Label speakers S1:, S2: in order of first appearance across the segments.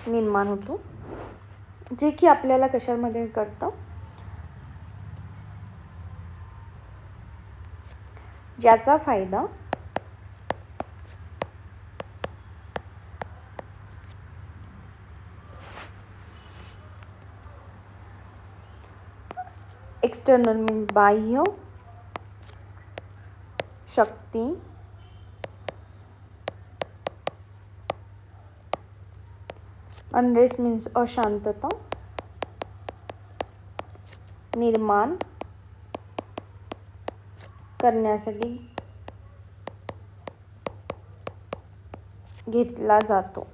S1: निर्माण होतो, जे की आपल्याला कशामध्ये कळतं, ज्याचा फायदा एक्सटर्नल मीन्स बाह्य शक्ती अनरेस्ट मीन्स अशांतता निर्माण करण्यासाठी घेतला जातो.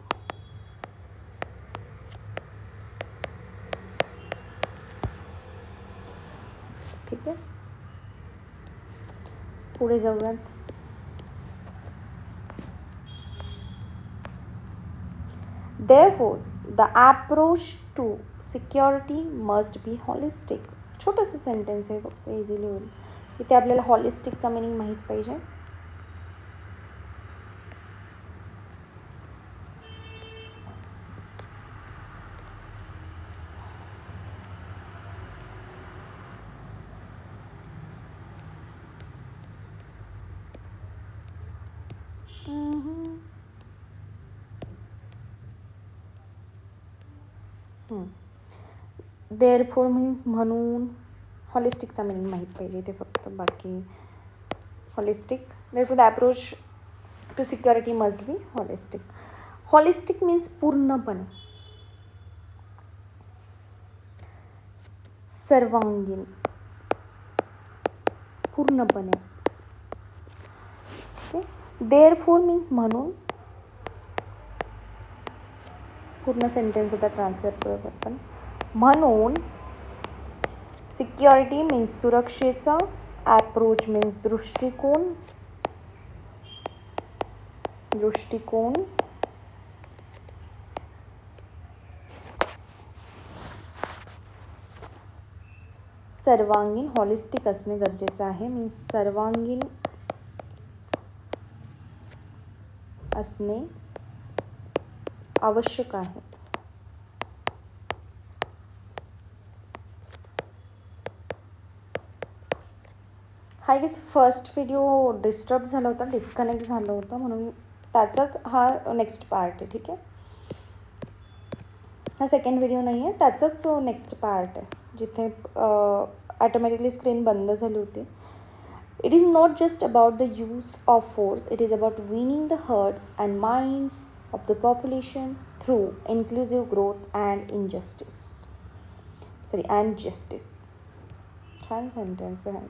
S1: ठीक आहे, पुढे जाऊयात. Therefore, the approach to security must be holistic. छोटंसं सेंटेन्स आहे, फक्त इझिली होईल. इथे आपल्याला हॉलिस्टिकचा मिनिंग माहीत पाहिजे. Therefore मीन्स म्हणून. हॉलिस्टिकचा मिनिंग माहीत पाहिजे इथे फक्त, बाकी holistic. Therefore the approach to security must be holistic. Holistic means पूर्णपणे, सर्वांगीण, पूर्णपणे. Therefore मीन्स म्हणून. पूर्ण सेंटेन्स आता ट्रान्सफर करूयात आपण. म्हणून सिक्युरिटी मीन्स सुरक्षेचा, ॲप्रोच मीन्स दृष्टिकोन, सर्वांगीण, हॉलिस्टिक असणे गरजेचं आहे. मीन्स सर्वांगीण असणे आवश्यक आहे. हा गेस फर्स्ट व्हिडिओ डिस्टर्ब झाला होता, डिस्कनेक्ट झालं होतं, म्हणून त्याचाच हा नेक्स्ट पार्ट आहे. ठीक आहे, हा सेकंड व्हिडिओ नाही आहे, त्याचंच नेक्स्ट पार्ट आहे, जिथे ॲटोमॅटिकली स्क्रीन बंद झाली होती. It is not just about the use of force, it is about winning the hearts and minds of the population through inclusive growth and justice. छान sentence आहे.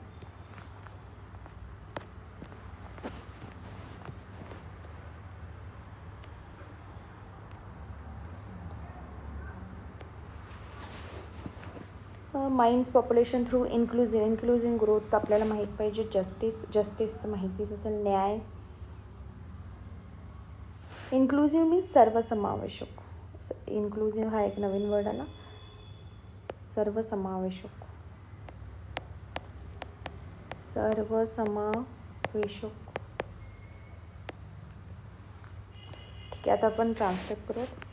S1: Minds population through inclusive growth आपल्याला माहीत पाहिजे. Justice तर माहितीच असेल, न्याय. Inclusive means सर्वसमावेशक. इन्क्लुझिव्ह हा एक नवीन वर्ड आला, सर्वसमावेशक. ठीक आहे, आता आपण ट्रान्सलेट करूयात.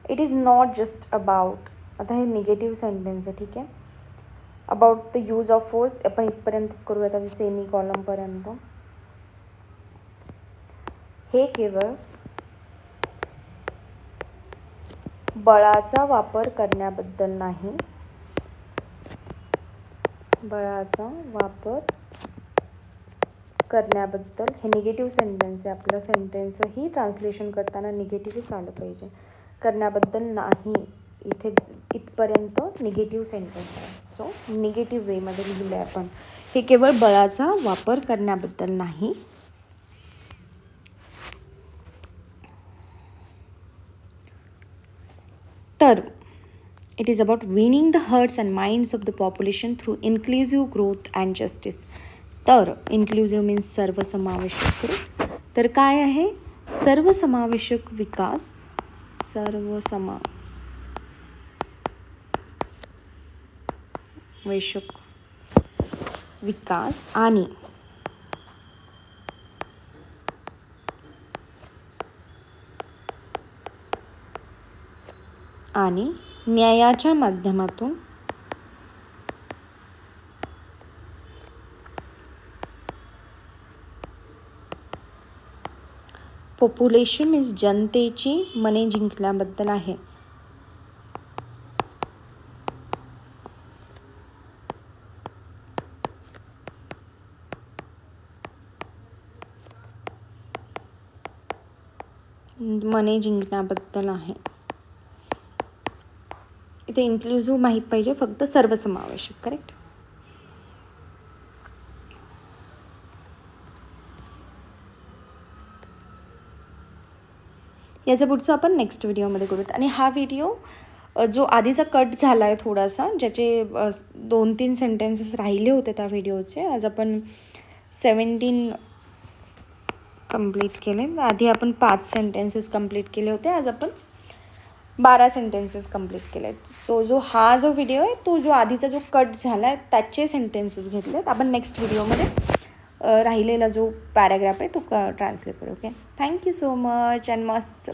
S1: It is not just about, आता हे निगेटिव्ह सेंटेन्स आहे. ठीक आहे, about the use of force आपण इथपर्यंतच करूयात, आता सेमी कॉलमपर्यंत. हे केवळ बळाचा वापर करण्याबद्दल नाही, हे निगेटिव्ह सेंटेन्स आहे. आपलं सेंटेन्सही ट्रान्सलेशन करताना निगेटिव्हच आलं पाहिजे. करण्याबद्दल नाही, इथे इथपर्यंत निगेटिव्ह सेंटेन्स आहे. सो निगेटिव्ह वेमध्ये लिहिलं आहे आपण. हे केवळ बळाचा वापर करण्याबद्दल नाही, तर it is about winning the hearts and minds of the population through inclusive growth and justice. तर इन्क्लुझिव्ह मीन्स सर्वसमावेशक. तर काय आहे? सर्वसमावेशक विकास, आणि आणि न्यायाच्या माध्यमातून पॉप्युलेशन मीन्स जनतेची मने जिंकल्याबद्दल आहे. मने जिंकण्याबद्दल आहे. इथे इन्क्लुझिव्ह माहीत पाहिजे, फक्त सर्वसमावेशक. करेक्ट. याचं पुढचं आपण नेक्स्ट व्हिडिओमध्ये करूयात. आणि हा व्हिडिओ जो आधीचा कट झाला आहे थोडासा, ज्याचे 2-3 सेंटेन्सेस राहिले होते त्या व्हिडिओचे, आज आपण 17 कंप्लीट केले. आधी आपण 5 सेंटेन्सेस कंप्लीट केले होते, आज आपण 12 सेंटेन्सेस कंप्लीट केले आहेत. सो जो व्हिडिओ आहे तो जो आधीचा जो कट झाला आहे त्याचे सेंटेन्सेस घेतले आहेत. आपण नेक्स्ट व्हिडिओमध्ये राहिलेला जो पॅराग्राफ आहे तो ट्रान्सलेट करू. Okay. Thank you so much. And मस्त